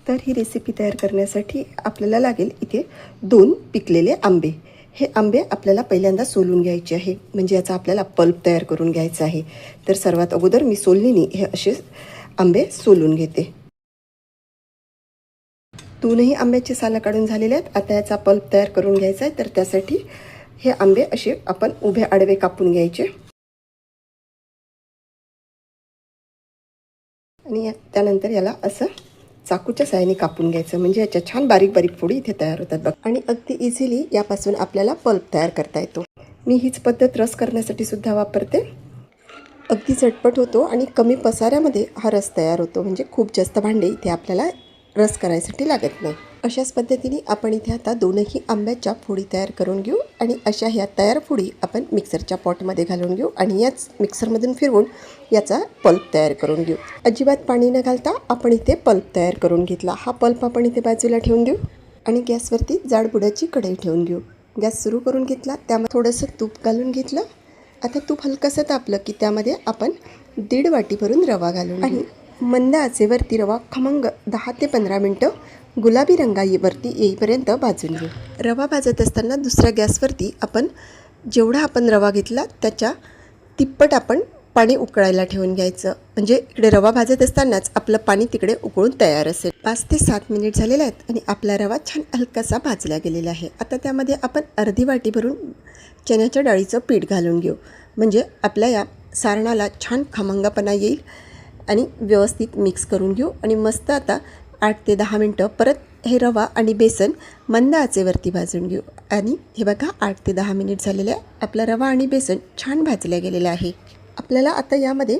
तर ही रेसिपी तयार करण्यासाठी आपल्याला लागेल इथे 2 पिकलेले आंबे। हे आंबे आपल्याला पहिल्यांदा सोलून घ्यायचे आहे, म्हणजे याचा आपल्याला पल्प तयार करून घ्यायचा आहे। तर सर्वात अगोदर मी सोलणीने हे असे आंबे सोलून घेते। 2ही आंब्याची सालं काढून झालेले आहेत। आता याचा पल्प तयार करून घ्यायचा आहे, तर त्यासाठी हे आंबे असे आपण उभे आडवे कापून घ्यायचे आणि त्यानंतर याला असं चाकूच्या साहाय्याने कापून घ्यायचं, म्हणजे याच्या छान बारीक बारीक फोडी इथे तयार होतात बघ। आणि अगदी इझिली यापासून आपल्याला पल्प तयार करता येतो। मी हीच पद्धत रस करण्यासाठी सुद्धा वापरते। अगदी झटपट होतो आणि कमी पसाऱ्यामध्ये हा रस तयार होतो, म्हणजे खूप जास्त भांडे इथे आपल्याला रस करायसाठी लागत नाही। अशाच पद्धतीने आपण इथे आता 2ही आंब्याच्या फोडी तयार करून घेऊ आणि अशा ह्या तयार फोडी आपण मिक्सरच्या पॉटमध्ये घालून घेऊ आणि याच मिक्सरमधून फिरवून याचा पल्प तयार करून घेऊ। अजिबात पाणी न घालता आपण इथे पल्प तयार करून घेतला। हा पल्प आपण इथे बाजूला ठेवून देऊ आणि गॅसवरती जाड बुडाची कढई ठेवून घेऊ। गॅस सुरू करून घेतला, त्यामध्ये थोडंसं तूप घालून घेतलं। आता तूप हलकंसं तापलं की त्यामध्ये आपण 1.5 वाटी भरून रवा घालून आणि मंद आचेवरती रवा खमंग 10 ते 15 मिनटं गुलाबी रंगावरती येईपर्यंत भाजून घेऊ। रवा भाजत असताना दुसऱ्या गॅसवरती आपण जेवढा आपण रवा घेतला त्याच्या तिप्पट आपण पाणी उकळायला ठेवून घ्यायचं, म्हणजे इकडे रवा भाजत असतानाच आपलं पाणी तिकडे उकळून तयार असेल। 5 ते 7 मिनिट झालेले आहेत आणि आपला रवा छान हलकासा भाजला गेलेला आहे। आता त्यामध्ये आपण अर्धी वाटी भरून चण्याच्या डाळीचं पीठ घालून घेऊ, म्हणजे आपल्या या सारणाला छान खमंगपणा येईल आणि व्यवस्थित मिक्स करून घेऊ आणि मस्त आता 8 ते 10 मिनटं परत हे रवा आणि बेसन मंद आचेवरती भाजून घेऊ। आणि हे बघा 8 ते 10 मिनिट झालेले आहे, आपला रवा आणि बेसन छान भाजलं गेलेलं आहे। आपल्याला आता यामध्ये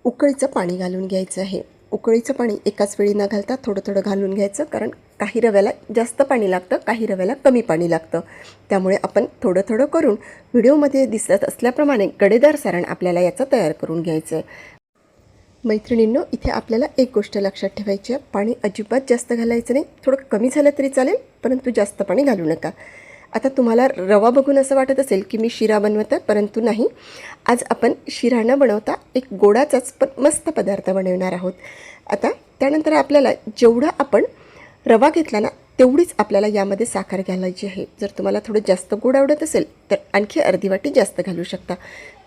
उकळीचं पाणी घालून घ्यायचं आहे। उकळीचं पाणी एकाच वेळी न घालता थोडं थोडं घालून घ्यायचं, कारण काही रव्याला जास्त पाणी लागतं, काही रव्याला कमी पाणी लागतं। त्यामुळे आपण थोडं थोडं करून व्हिडिओमध्ये दिसत असल्याप्रमाणे गडेदार सारण आपल्याला याचं तयार करून घ्यायचं आहे। मैत्रिणींनो, इथे आपल्याला एक गोष्ट लक्षात ठेवायची आहे, पाणी अजिबात जास्त घालायचं नाही। थोडं कमी झालं तरी चालेल, परंतु जास्त पाणी घालू नका। आता तुम्हाला रवा बघून असं वाटत असेल की मी शिरा बनवत आहे, परंतु नाही। आज आपण शिरा न बनवता एक गोडाचाच पण मस्त पदार्थ बनवणार आहोत। आता त्यानंतर आपल्याला जेवढा आपण रवा घेतला ना तेवढीच आपल्याला यामध्ये साखर घालायची आहे। जर तुम्हाला थोडं जास्त गोड आवडत असेल तर आणखी अर्धी वाटी जास्त घालू शकता।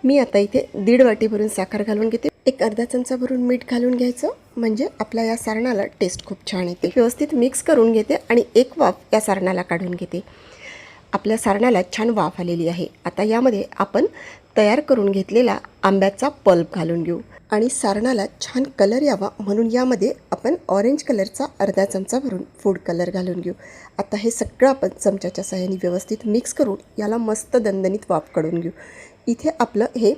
मी आता इथे 1.5 वाटी भरून साखर घालून घेते। एक अर्धा चमचा भरून मीठ घालून घ्यायचं, म्हणजे आपल्या या सारणाला टेस्ट खूप छान येते। व्यवस्थित मिक्स करून घेते आणि एक वाफ या सारणाला काढून घेते। आपल्या सारणाला छान वाफ आलेली आहे। आता यामध्ये आपण तयार करून घेतलेला आंब्याचा पल्प घालून घेऊ आणि सारणाला छान कलर यावा म्हणून यामध्ये आपण ऑरेंज कलरचा अर्धा चमचा भरून फूड कलर घालून घेऊ। आता हे सगळं आपण चमच्याच्या सहाय्याने व्यवस्थित मिक्स करून याला मस्त दणदणीत वाफ काढून घेऊ। इथे आपलं हे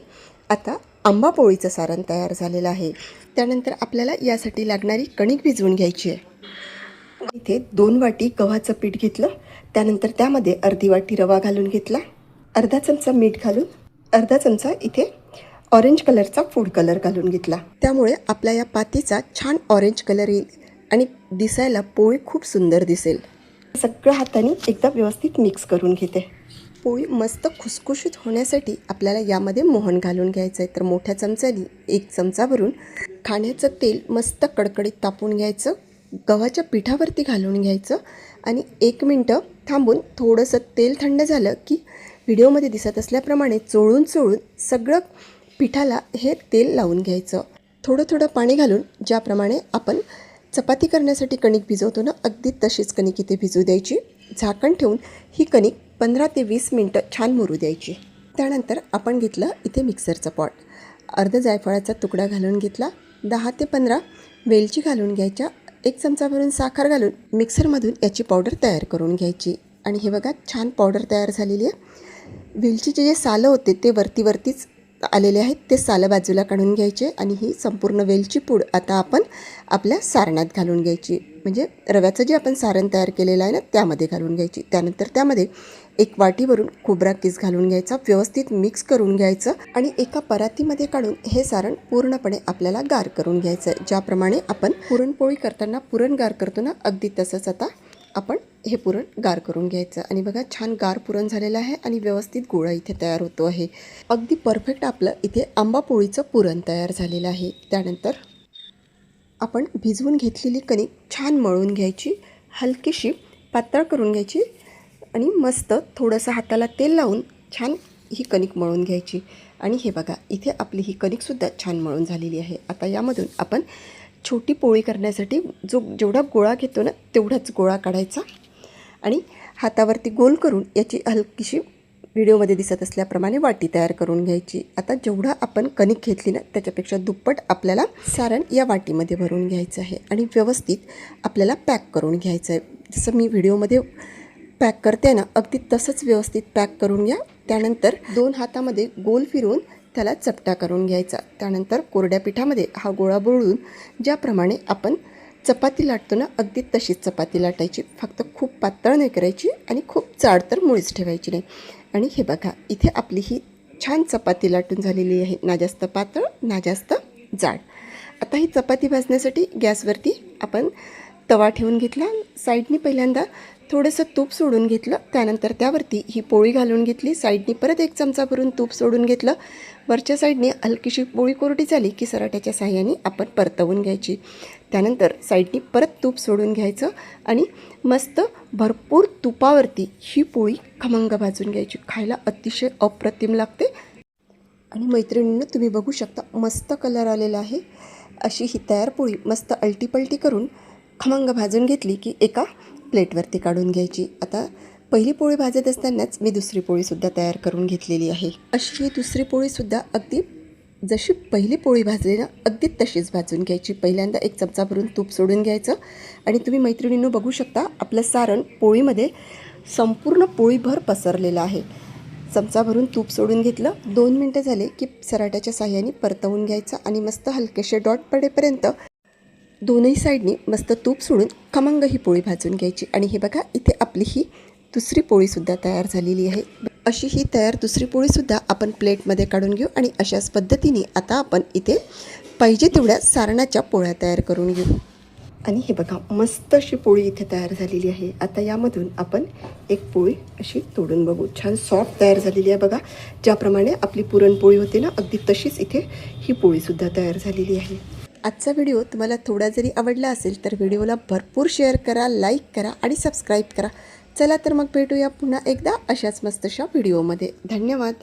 आता आंबा पोळीचं सारण तयार झालेलं आहे। त्यानंतर आपल्याला यासाठी लागणारी कणिक भिजवून घ्यायची आहे। इथे 2 वाटी गव्हाचं पीठ घेतलं, त्यानंतर त्यामध्ये अर्धी वाटी रवा घालून घेतला, अर्धा चमचा मीठ घालून अर्धा चमचा इथे ऑरेंज कलरचा फूड कलर घालून घेतला। त्यामुळे आपल्या या पातीचा छान ऑरेंज कलर येईल आणि दिसायला पोळी खूप सुंदर दिसेल। सगळं हाताने एकदा व्यवस्थित मिक्स करून घेते। पोळी मस्त खुसखुशीत होण्यासाठी आपल्याला यामध्ये मोहन घालून घ्यायचं आहे। तर मोठ्या चमच्याने 1 चमचा भरून खाण्याचं तेल मस्त कडकडीत तापून घ्यायचं, गव्हाच्या पिठावरती घालून घ्यायचं आणि 1 मिनटं थांबून थोडंसं तेल थंड झालं की व्हिडिओमध्ये दिसत असल्याप्रमाणे चोळून चोळून सगळं पिठाला हे तेल लावून घ्यायचं। थोडं थोडं पाणी घालून ज्याप्रमाणे आपण चपाती करण्यासाठी कणिक भिजवतो ना, अगदी तशीच कणिक इथे भिजू द्यायची। झाकण ठेवून ही कणिक 15 ते 20 मिनटं छान मुरू द्यायची। त्यानंतर आपण घेतलं इथे मिक्सरचं पॉट, अर्धा जायफळाचा तुकडा घालून घेतला, 10 ते 15 वेलची घालून घ्यायच्या, 1 चमचा भरून साखर घालून मिक्सरमधून याची पावडर तयार करून घ्यायची। आणि हे बघा छान पावडर तयार झालेली आहे। वेलचीचे जे सालं होते ते वरतीच आलेले आहेत, ते सालं बाजूला काढून घ्यायचे आणि ही संपूर्ण वेलची पूड आता आपण आपल्या सारणात घालून घ्यायची, म्हणजे रव्याचं जे आपण सारण तयार केलेलं आहे ना त्यामध्ये घालून घ्यायची। त्यानंतर त्यामध्ये 1 वाटी भरून खोबरा किस घालून घ्यायचा, व्यवस्थित मिक्स करून घ्यायचं आणि एका परातीमध्ये काढून हे सारण पूर्णपणे आपल्याला गार करून घ्यायचं आहे। ज्याप्रमाणे आपण पुरणपोळी करताना पुरण गार करतो ना, अगदी तसंच आता आपण हे पुरण गार करून घ्यायचं। आणि बघा छान गार पुरण झालेलं आहे आणि व्यवस्थित गोळा इथे तयार होतो आहे। अगदी परफेक्ट आपलं इथे आंबा पोळीचं पुरण तयार झालेलं आहे। त्यानंतर आपण भिजवून घेतलेली कणिक छान मळून घ्यायची, हलकीशी पातळ करून घ्यायची आणि मस्त थोडंसं हाताला तेल लावून छान ही कणिक मळून घ्यायची. आणि हे बघा, इथे आपली ही कणिकसुद्धा छान मळून झालेली आहे. आता यामधून आपण छोटी पोळी करण्यासाठी जेवढा गोळा घेतो ना तेवढाच गोळा काढायचा आणि हातावरती गोल करून याची हलकीशी व्हिडिओमध्ये दिसत असल्याप्रमाणे वाटी तयार करून घ्यायची. आता जेवढा आपण कणिक घेतली ना त्याच्यापेक्षा दुप्पट आपल्याला सारण या वाटीमध्ये भरून घ्यायचं आहे आणि व्यवस्थित आपल्याला पॅक करून घ्यायचं आहे. जसं मी व्हिडिओमध्ये पॅक करते ना अगदी तसंच व्यवस्थित पॅक करून घ्या. त्यानंतर 2 हातामध्ये गोल फिरवून त्याला चपटा करून घ्यायचा. त्यानंतर कोरड्या पिठामध्ये हा गोळा बुडवून ज्याप्रमाणे आपण चपाती लाटतो ना अगदी तशीच चपाती लाटायची. फक्त खूप पातळ नाही करायची आणि खूप जाड तर मुळीच ठेवायची नाही. आणि हे बघा, इथे आपली ही छान चपाती लाटून झालेली आहे, ना जास्त पातळ ना जास्त जाड. आता ही चपाती भाजण्यासाठी गॅसवरती आपण तवा ठेवून घेतला. साईडनी पहिल्यांदा थोडंसं तूप सोडून घेतलं. त्यानंतर त्यावरती ही पोळी घालून घेतली. साईडनी परत 1 चमचा भरून तूप सोडून घेतलं. वरच्या साईडने हलकीशी पोळी कोरडी झाली की सराट्याच्या साहाय्याने आपण परतवून घ्यायची. त्यानंतर साईडनी परत तूप सोडून घ्यायचं आणि मस्त भरपूर तुपावरती ही पोळी खमंग भाजून घ्यायची. खायला अतिशय अप्रतिम लागते. आणि मैत्रिणींनो, तुम्ही बघू शकता मस्त कलर आलेला आहे. अशी ही तयार पोळी मस्त अलटीपलटी करून खमंग भाजून घेतली की एका प्लेटवरती काढून घ्यायची. आता पहिली पोळी भाजत असतानाच मी दुसरी पोळीसुद्धा तयार करून घेतलेली आहे. अशी ही दुसरी पोळीसुद्धा अगदी जशी पहिली पोळी भाजली ना अगदी तशीच भाजून घ्यायची. पहिल्यांदा 1 चमचा भरून तूप सोडून घ्यायचं आणि तुम्ही मैत्रिणींनो बघू शकता आपलं सारण पोळीमध्ये संपूर्ण पोळीभर पसरलेलं आहे. चमचा भरून तूप सोडून घेतलं. 2 मिनटं झाले की सराट्याच्या साहाय्याने परतवून घ्यायचं आणि मस्त हलकेसे डॉट पडेपर्यंत दोनही साईडनी मस्त तूप सोडून खमंग ही पोळी भाजून घ्यायची. आणि हे बघा, इथे आपली ही दुसरी पोळीसुद्धा तयार झालेली आहे. अशी ही तयार दुसरी पोळीसुद्धा आपण प्लेटमध्ये काढून घेऊ आणि अशाच पद्धतीने आता आपण इथे पाहिजे तेवढ्या सारणाच्या पोळ्या तयार करून घेऊ. आणि हे बघा, मस्त अशी पोळी इथे तयार झालेली आहे. आता यामधून आपण एक पोळी अशी तोडून बघू. छान सॉफ्ट तयार झालेली आहे बघा. ज्याप्रमाणे आपली पुरणपोळी होते ना अगदी तशीच इथे ही पोळीसुद्धा तयार झालेली आहे. आजचा व्हिडिओ तुम्हाला थोडा जरी आवडला असेल तर व्हिडिओला भरपूर शेअर करा, लाईक करा आणि सबस्क्राईब करा. चला तर मग भेटूया पुन्हा एकदा अशाच मस्तशा व्हिडिओमध्ये. धन्यवाद.